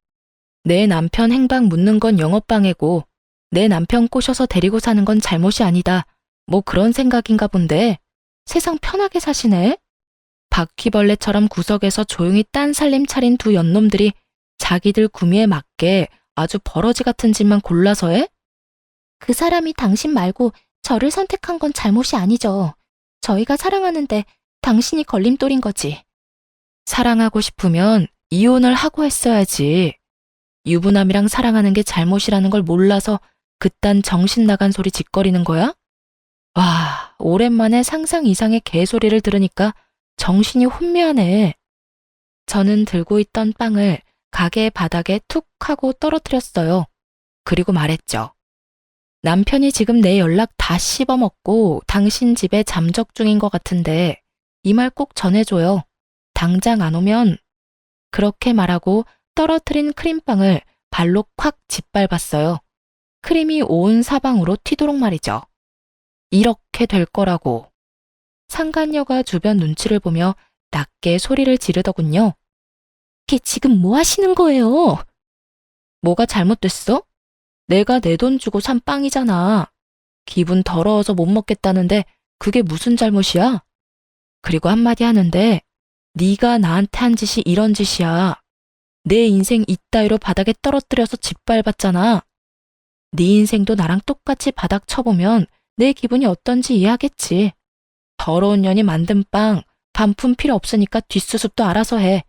내 남편 행방 묻는 건 영업방해고 내 남편 꼬셔서 데리고 사는 건 잘못이 아니다. 뭐 그런 생각인가 본데 세상 편하게 사시네. 바퀴벌레처럼 구석에서 조용히 딴 살림 차린 두 연놈들이 자기들 구미에 맞게 아주 버러지 같은 짓만 골라서 해? 그 사람이 당신 말고 저를 선택한 건 잘못이 아니죠. 저희가 사랑하는데 당신이 걸림돌인 거지. 사랑하고 싶으면 이혼을 하고 했어야지. 유부남이랑 사랑하는 게 잘못이라는 걸 몰라서 그딴 정신 나간 소리 짓거리는 거야? 와, 오랜만에 상상 이상의 개소리를 들으니까 정신이 혼미하네. 저는 들고 있던 빵을 가게 바닥에 툭 하고 떨어뜨렸어요. 그리고 말했죠. 남편이 지금 내 연락 다 씹어먹고 당신 집에 잠적 중인 것 같은데 이 말 꼭 전해줘요. 당장 안 오면. 그렇게 말하고 떨어뜨린 크림빵을 발로 콱 짓밟았어요. 크림이 온 사방으로 튀도록 말이죠. 이렇게 될 거라고. 상간녀가 주변 눈치를 보며 낮게 소리를 지르더군요. 걔 지금 뭐 하시는 거예요? 뭐가 잘못됐어? 내가 내 돈 주고 산 빵이잖아. 기분 더러워서 못 먹겠다는데 그게 무슨 잘못이야? 그리고 한마디 하는데 네가 나한테 한 짓이 이런 짓이야. 내 인생 이따위로 바닥에 떨어뜨려서 짓밟았잖아. 네 인생도 나랑 똑같이 바닥 쳐보면 내 기분이 어떤지 이해하겠지. 더러운 년이 만든 빵, 반품 필요 없으니까 뒷수습도 알아서 해.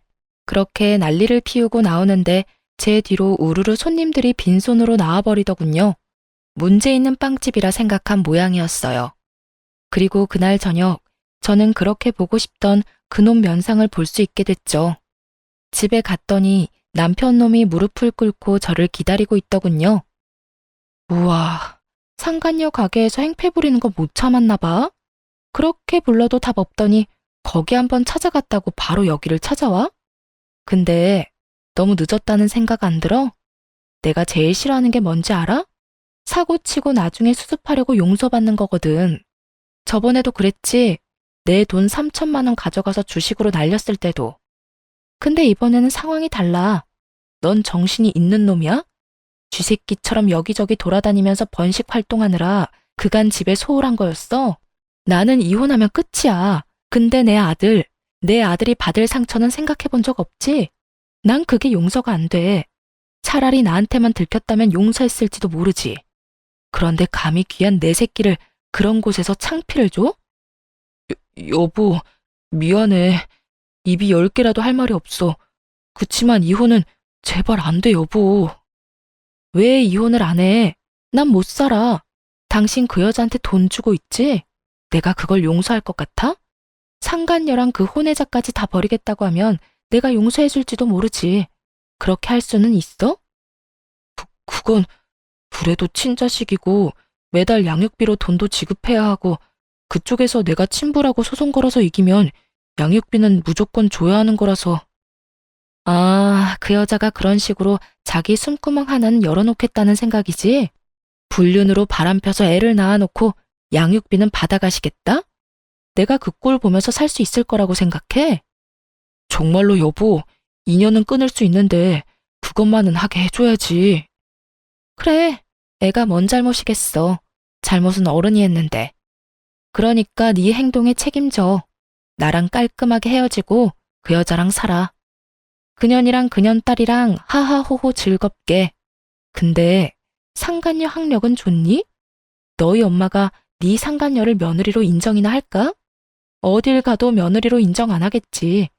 그렇게 난리를 피우고 나오는데 제 뒤로 우르르 손님들이 빈손으로 나와버리더군요. 문제 있는 빵집이라 생각한 모양이었어요. 그리고 그날 저녁 저는 그렇게 보고 싶던 그놈 면상을 볼 수 있게 됐죠. 집에 갔더니 남편 놈이 무릎을 꿇고 저를 기다리고 있더군요. 우와, 상간녀 가게에서 행패 부리는 거 못 참았나 봐. 그렇게 불러도 답 없더니 거기 한번 찾아갔다고 바로 여기를 찾아와? 근데 너무 늦었다는 생각 안 들어? 내가 제일 싫어하는 게 뭔지 알아? 사고 치고 나중에 수습하려고 용서받는 거거든. 저번에도 그랬지? 내 돈 3천만 원 가져가서 주식으로 날렸을 때도. 근데 이번에는 상황이 달라. 넌 정신이 있는 놈이야? 쥐새끼처럼 여기저기 돌아다니면서 번식 활동하느라 그간 집에 소홀한 거였어? 나는 이혼하면 끝이야. 근데 내 아들이 받을 상처는 생각해 본 적 없지? 난 그게 용서가 안 돼. 차라리 나한테만 들켰다면 용서했을지도 모르지. 그런데 감히 귀한 내 새끼를 그런 곳에서 창피를 줘? 여보, 미안해. 입이 10개라도 할 말이 없어. 그치만 이혼은 제발 안 돼, 여보. 왜 이혼을 안 해? 난 못 살아. 당신 그 여자한테 돈 주고 있지? 내가 그걸 용서할 것 같아? 상간녀랑 그 혼외자까지 다 버리겠다고 하면 내가 용서해줄지도 모르지. 그렇게 할 수는 있어? 그건 그래도 친자식이고 매달 양육비로 돈도 지급해야 하고 그쪽에서 내가 친부라고 소송 걸어서 이기면 양육비는 무조건 줘야 하는 거라서. 아, 그 여자가 그런 식으로 자기 숨구멍 하나는 열어놓겠다는 생각이지? 불륜으로 바람 펴서 애를 낳아놓고 양육비는 받아가시겠다? 내가 그 꼴 보면서 살 수 있을 거라고 생각해? 정말로 여보, 인연은 끊을 수 있는데 그것만은 하게 해줘야지. 그래, 애가 뭔 잘못이겠어. 잘못은 어른이 했는데. 그러니까 네 행동에 책임져. 나랑 깔끔하게 헤어지고 그 여자랑 살아. 그년이랑 그년 딸이랑 하하호호 즐겁게. 근데 상간녀 학력은 좋니? 너희 엄마가 네 상간녀를 며느리로 인정이나 할까? 어딜 가도 며느리로 인정 안 하겠지.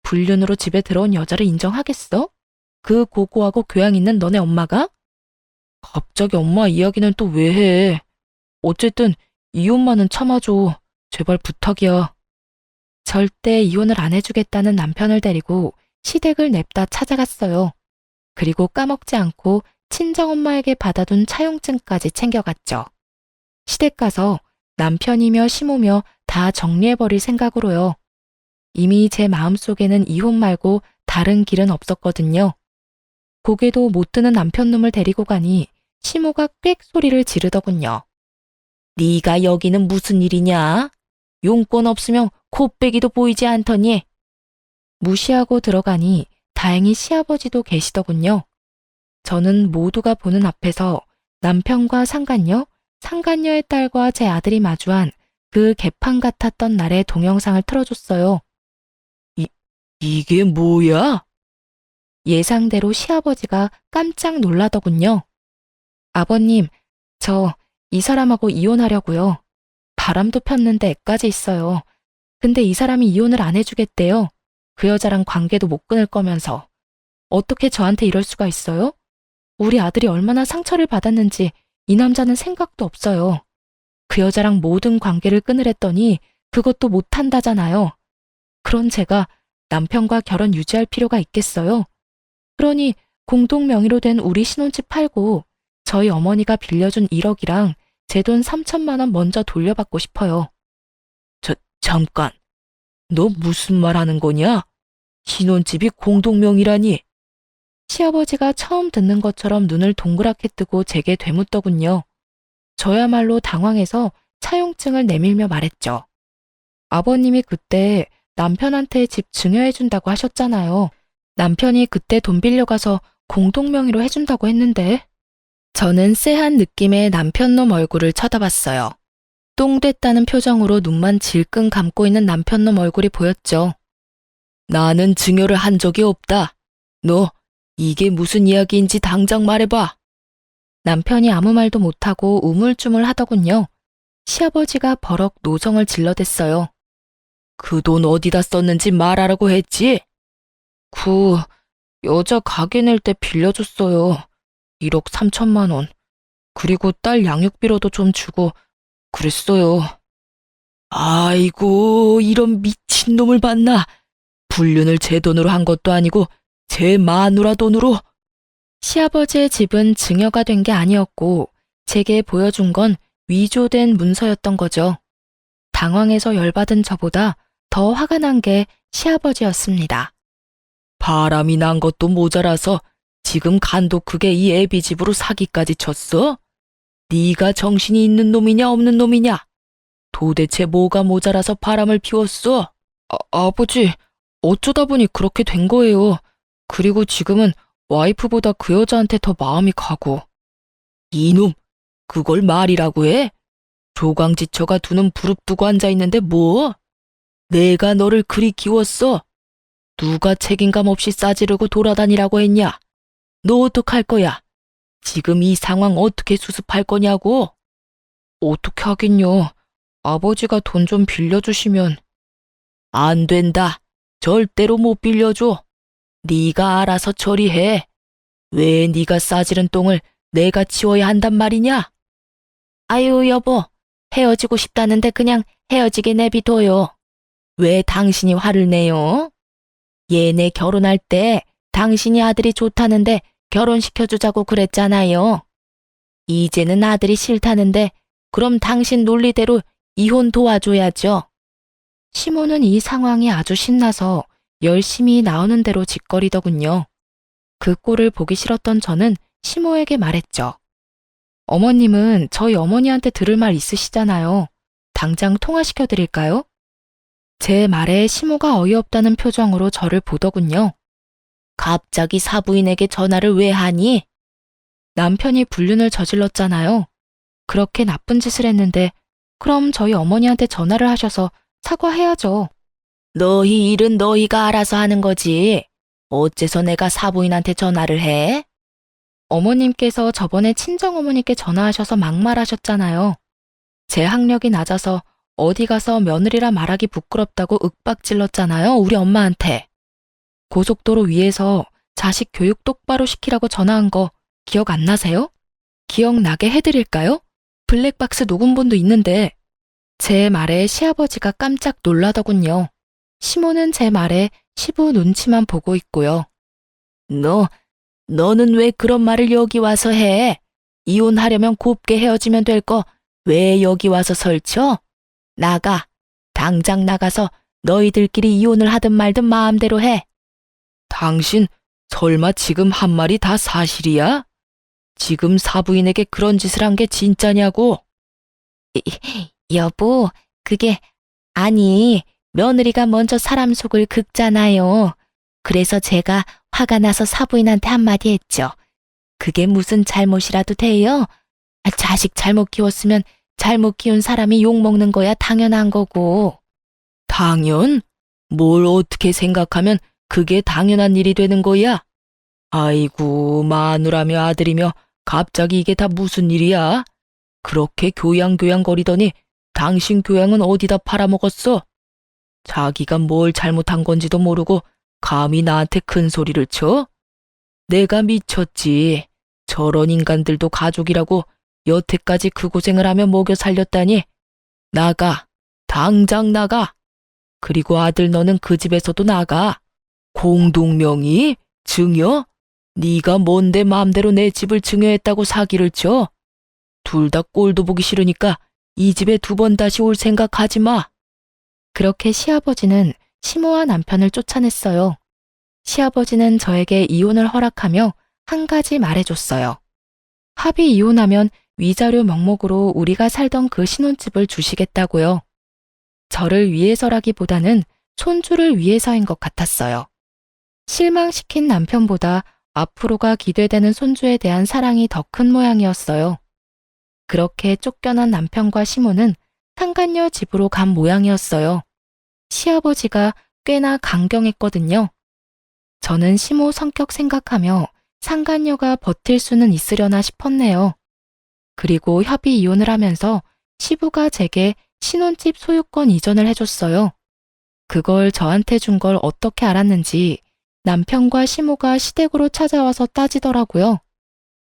불륜으로 집에 들어온 여자를 인정하겠어? 그 고고하고 교양 있는 너네 엄마가? 갑자기 엄마 이야기는 또 왜 해? 어쨌든 이혼만은 참아줘. 제발 부탁이야. 절대 이혼을 안 해주겠다는 남편을 데리고 시댁을 냅다 찾아갔어요. 그리고 까먹지 않고 친정엄마에게 받아둔 차용증까지 챙겨갔죠. 시댁 가서 남편이며 시모며 다 정리해버릴 생각으로요. 이미 제 마음속에는 이혼 말고 다른 길은 없었거든요. 고개도 못 드는 남편놈을 데리고 가니 시모가 꽥 소리를 지르더군요. 네가 여기는 무슨 일이냐? 용건 없으면 코빼기도 보이지 않더니. 무시하고 들어가니 다행히 시아버지도 계시더군요. 저는 모두가 보는 앞에서 남편과 상간녀, 상간녀의 딸과 제 아들이 마주한 그 개판 같았던 날의 동영상을 틀어줬어요. 이게 뭐야? 예상대로 시아버지가 깜짝 놀라더군요. 아버님, 저 이 사람하고 이혼하려고요. 바람도 폈는데 애까지 있어요. 근데 이 사람이 이혼을 안 해주겠대요. 그 여자랑 관계도 못 끊을 거면서. 어떻게 저한테 이럴 수가 있어요? 우리 아들이 얼마나 상처를 받았는지 이 남자는 생각도 없어요. 그 여자랑 모든 관계를 끊으랬더니 그것도 못한다잖아요. 그런 제가 남편과 결혼 유지할 필요가 있겠어요? 그러니 공동 명의로 된 우리 신혼집 팔고 저희 어머니가 빌려준 1억이랑 제 돈 3천만 원 먼저 돌려받고 싶어요. 잠깐. 너 무슨 말 하는 거냐? 신혼집이 공동명의라니. 시아버지가 처음 듣는 것처럼 눈을 동그랗게 뜨고 제게 되묻더군요. 저야말로 당황해서 차용증을 내밀며 말했죠. 아버님이 그때 남편한테 집 증여해준다고 하셨잖아요. 남편이 그때 돈 빌려가서 공동명의로 해준다고 했는데. 저는 쎄한 느낌의 남편놈 얼굴을 쳐다봤어요. 똥 됐다는 표정으로 눈만 질끈 감고 있는 남편놈 얼굴이 보였죠. 나는 증여를 한 적이 없다. 너 이게 무슨 이야기인지 당장 말해봐. 남편이 아무 말도 못하고 우물쭈물 하더군요. 시아버지가 버럭 노정을 질러댔어요. 그 돈 어디다 썼는지 말하라고 했지? 여자 가게 낼 때 빌려줬어요. 1억 3천만 원. 그리고 딸 양육비로도 좀 주고 그랬어요. 아이고, 이런 미친놈을 봤나? 불륜을 제 돈으로 한 것도 아니고 제 마누라 돈으로. 시아버지의 집은 증여가 된 게 아니었고 제게 보여준 건 위조된 문서였던 거죠. 당황해서 열받은 저보다 더 화가 난 게 시아버지였습니다. 바람이 난 것도 모자라서 지금 간도 크게 이 애비 집으로 사기까지 쳤어? 네가 정신이 있는 놈이냐 없는 놈이냐? 도대체 뭐가 모자라서 바람을 피웠어? 아버지, 어쩌다 보니 그렇게 된 거예요. 그리고 지금은 와이프보다 그 여자한테 더 마음이 가고. 이놈, 그걸 말이라고 해? 조강지처가 두 눈 부릅뜨고 앉아있는데 뭐? 내가 너를 그리 키웠어? 누가 책임감 없이 싸지르고 돌아다니라고 했냐? 너 어떡할 거야? 지금 이 상황 어떻게 수습할 거냐고? 어떻게 하긴요. 아버지가 돈 좀 빌려주시면. 안 된다. 절대로 못 빌려줘. 네가 알아서 처리해. 왜 네가 싸지른 똥을 내가 치워야 한단 말이냐? 아유, 여보. 헤어지고 싶다는데 그냥 헤어지게 내비둬요. 왜 당신이 화를 내요? 얘네 결혼할 때 당신이 아들이 좋다는데 결혼시켜주자고 그랬잖아요. 이제는 아들이 싫다는데 그럼 당신 논리대로 이혼 도와줘야죠. 시모는 이 상황이 아주 신나서 열심히 나오는 대로 짓거리더군요. 그 꼴을 보기 싫었던 저는 시모에게 말했죠. 어머님은 저희 어머니한테 들을 말 있으시잖아요. 당장 통화시켜 드릴까요? 제 말에 시모가 어이없다는 표정으로 저를 보더군요. 갑자기 사부인에게 전화를 왜 하니? 남편이 불륜을 저질렀잖아요. 그렇게 나쁜 짓을 했는데 그럼 저희 어머니한테 전화를 하셔서 사과해야죠. 너희 일은 너희가 알아서 하는 거지. 어째서 내가 사부인한테 전화를 해? 어머님께서 저번에 친정어머니께 전화하셔서 막말하셨잖아요. 제 학력이 낮아서 어디 가서 며느리라 말하기 부끄럽다고 윽박질렀잖아요, 우리 엄마한테. 고속도로 위에서 자식 교육 똑바로 시키라고 전화한 거 기억 안 나세요? 기억나게 해드릴까요? 블랙박스 녹음본도 있는데. 제 말에 시아버지가 깜짝 놀라더군요. 시모는 제 말에 시부 눈치만 보고 있고요. 너는 왜 그런 말을 여기 와서 해? 이혼하려면 곱게 헤어지면 될 거 왜 여기 와서 설쳐? 나가. 당장 나가서 너희들끼리 이혼을 하든 말든 마음대로 해. 당신 설마 지금 한 말이 다 사실이야? 지금 사부인에게 그런 짓을 한 게 진짜냐고? 여보, 그게 아니, 며느리가 먼저 사람 속을 긁잖아요. 그래서 제가 화가 나서 사부인한테 한마디 했죠. 그게 무슨 잘못이라도 돼요? 자식 잘못 키웠으면 잘못 키운 사람이 욕먹는 거야 당연한 거고. 당연? 뭘 어떻게 생각하면 그게 당연한 일이 되는 거야? 아이고, 마누라며 아들이며 갑자기 이게 다 무슨 일이야? 그렇게 교양거리더니 당신 교양은 어디다 팔아먹었어? 자기가 뭘 잘못한 건지도 모르고 감히 나한테 큰 소리를 쳐? 내가 미쳤지. 저런 인간들도 가족이라고 여태까지 그 고생을 하며 먹여 살렸다니. 나가. 당장 나가. 그리고 아들 너는 그 집에서도 나가. 공동명의? 증여? 네가 뭔데 맘대로 내 집을 증여했다고 사기를 쳐? 둘 다 꼴도 보기 싫으니까 이 집에 2번 다시 올 생각하지 마. 그렇게 시아버지는 시모와 남편을 쫓아냈어요. 시아버지는 저에게 이혼을 허락하며 한 가지 말해줬어요. 합의 이혼하면 위자료 명목으로 우리가 살던 그 신혼집을 주시겠다고요. 저를 위해서라기보다는 손주를 위해서인 것 같았어요. 실망시킨 남편보다 앞으로가 기대되는 손주에 대한 사랑이 더 큰 모양이었어요. 그렇게 쫓겨난 남편과 시모는 상간녀 집으로 간 모양이었어요. 시아버지가 꽤나 강경했거든요. 저는 시모 성격 생각하며 상간녀가 버틸 수는 있으려나 싶었네요. 그리고 협의 이혼을 하면서 시부가 제게 신혼집 소유권 이전을 해줬어요. 그걸 저한테 준 걸 어떻게 알았는지 남편과 시모가 시댁으로 찾아와서 따지더라고요.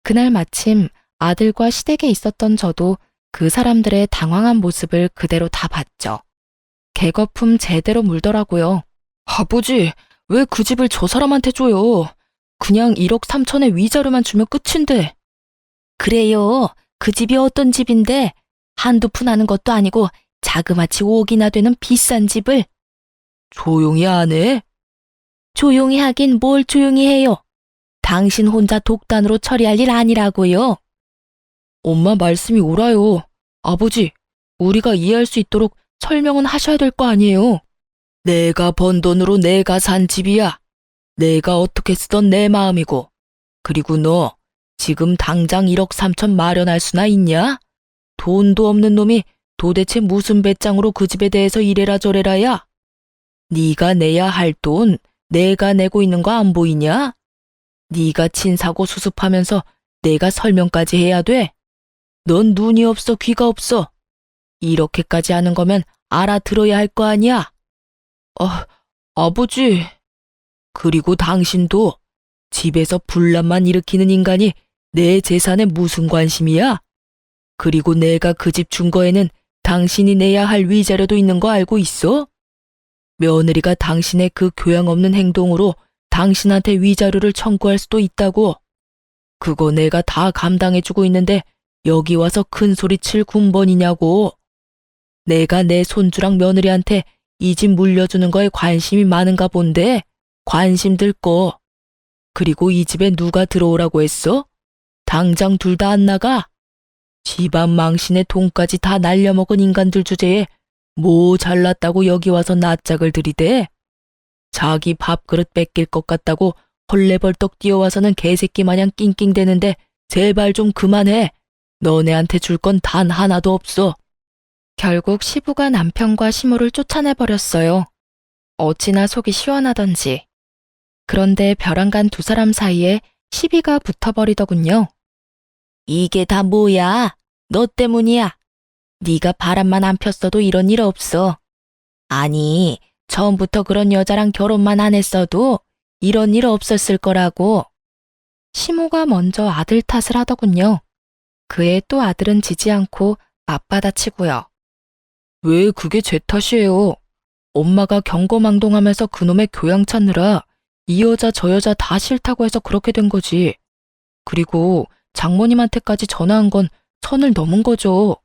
그날 마침 아들과 시댁에 있었던 저도 그 사람들의 당황한 모습을 그대로 다 봤죠. 개거품 제대로 물더라고요. 아버지, 왜 그 집을 저 사람한테 줘요? 그냥 1억 3천의 위자료만 주면 끝인데. 그래요. 그 집이 어떤 집인데 한두 푼 하는 것도 아니고 자그마치 5억이나 되는 비싼 집을. 조용히 안 해? 조용히 하긴 뭘 조용히 해요. 당신 혼자 독단으로 처리할 일 아니라고요. 엄마 말씀이 옳아요. 아버지, 우리가 이해할 수 있도록 설명은 하셔야 될 거 아니에요. 내가 번 돈으로 내가 산 집이야. 내가 어떻게 쓰던 내 마음이고. 그리고 너 지금 당장 1억 3천 마련할 수나 있냐? 돈도 없는 놈이 도대체 무슨 배짱으로 그 집에 대해서 이래라 저래라야? 네가 내야 할 돈 내가 내고 있는 거 안 보이냐? 네가 친 사고 수습하면서 내가 설명까지 해야 돼? 넌 눈이 없어 귀가 없어. 이렇게까지 하는 거면 알아들어야 할 거 아니야? 아버지. 그리고 당신도 집에서 분란만 일으키는 인간이 내 재산에 무슨 관심이야? 그리고 내가 그 집 준 거에는 당신이 내야 할 위자료도 있는 거 알고 있어? 며느리가 당신의 그 교양 없는 행동으로 당신한테 위자료를 청구할 수도 있다고. 그거 내가 다 감당해주고 있는데 여기 와서 큰 소리 칠 군번이냐고. 내가 내 손주랑 며느리한테 이 집 물려주는 거에 관심이 많은가 본데 관심들 꺼. 그리고 이 집에 누가 들어오라고 했어? 당장 둘 다 안 나가? 집안 망신에 돈까지 다 날려먹은 인간들 주제에 뭐 잘났다고 여기 와서 낯짝을 들이대? 자기 밥그릇 뺏길 것 같다고 헐레벌떡 뛰어와서는 개새끼 마냥 낑낑대는데 제발 좀 그만해. 너네한테 줄 건 단 하나도 없어. 결국 시부가 남편과 시모를 쫓아내버렸어요. 어찌나 속이 시원하던지. 그런데 벼랑간 두 사람 사이에 시비가 붙어버리더군요. 이게 다 뭐야? 너 때문이야. 네가 바람만 안 폈어도 이런 일 없어. 아니, 처음부터 그런 여자랑 결혼만 안 했어도 이런 일 없었을 거라고. 시모가 먼저 아들 탓을 하더군요. 그의 또 아들은 지지 않고 맞받아치고요. 왜 그게 제 탓이에요? 엄마가 경거망동하면서 그놈의 교양 찾느라 이 여자 저 여자 다 싫다고 해서 그렇게 된 거지. 그리고 장모님한테까지 전화한 건 선을 넘은 거죠.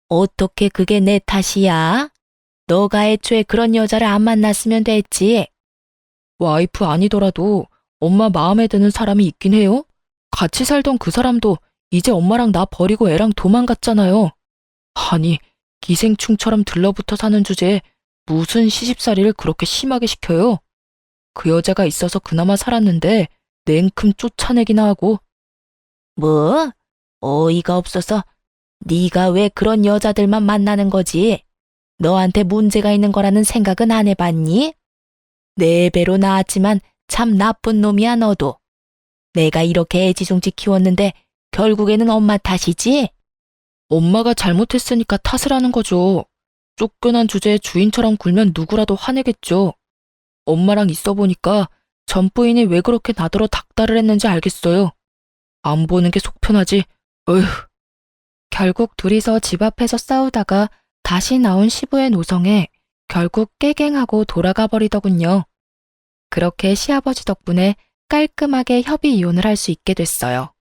어떻게 그게 내 탓이야? 너가 애초에 그런 여자를 안 만났으면 됐지. 와이프 아니더라도 엄마 마음에 드는 사람이 있긴 해요. 같이 살던 그 사람도 이제 엄마랑 나 버리고 애랑 도망갔잖아요. 아니, 기생충처럼 들러붙어 사는 주제에 무슨 시집살이를 그렇게 심하게 시켜요? 그 여자가 있어서 그나마 살았는데 냉큼 쫓아내기나 하고. 뭐? 어이가 없어서 네가 왜 그런 여자들만 만나는 거지? 너한테 문제가 있는 거라는 생각은 안 해봤니? 네 배로 나았지만 참 나쁜 놈이야 너도. 내가 이렇게 애지중지 키웠는데 결국에는 엄마 탓이지? 엄마가 잘못했으니까 탓을 하는 거죠. 쫓겨난 주제에 주인처럼 굴면 누구라도 화내겠죠. 엄마랑 있어 보니까 전 부인이 왜 그렇게 나더러 닥달을 했는지 알겠어요. 안 보는 게 속 편하지. 어휴. 결국 둘이서 집 앞에서 싸우다가 다시 나온 시부의 노성에 결국 깨갱하고 돌아가 버리더군요. 그렇게 시아버지 덕분에 깔끔하게 협의 이혼을 할 수 있게 됐어요.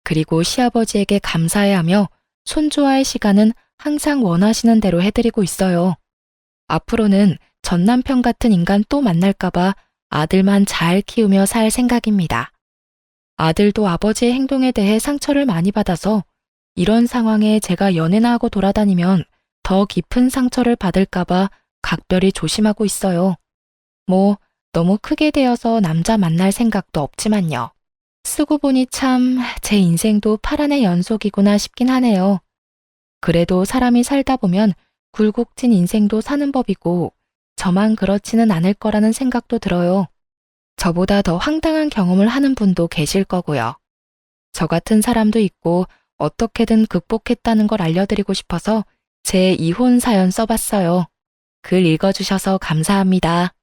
그리고 시아버지에게 감사해하며 손주와의 시간은 항상 원하시는 대로 해드리고 있어요. 앞으로는 전 남편 같은 인간 또 만날까봐 아들만 잘 키우며 살 생각입니다. 아들도 아버지의 행동에 대해 상처를 많이 받아서 이런 상황에 제가 연애나 하고 돌아다니면 더 깊은 상처를 받을까봐 각별히 조심하고 있어요. 뭐 너무 크게 되어서 남자 만날 생각도 없지만요. 쓰고 보니 참 제 인생도 파란의 연속이구나 싶긴 하네요. 그래도 사람이 살다 보면 굴곡진 인생도 사는 법이고 저만 그렇지는 않을 거라는 생각도 들어요. 저보다 더 황당한 경험을 하는 분도 계실 거고요. 저 같은 사람도 있고 어떻게든 극복했다는 걸 알려드리고 싶어서 제 이혼 사연 써봤어요. 글 읽어주셔서 감사합니다.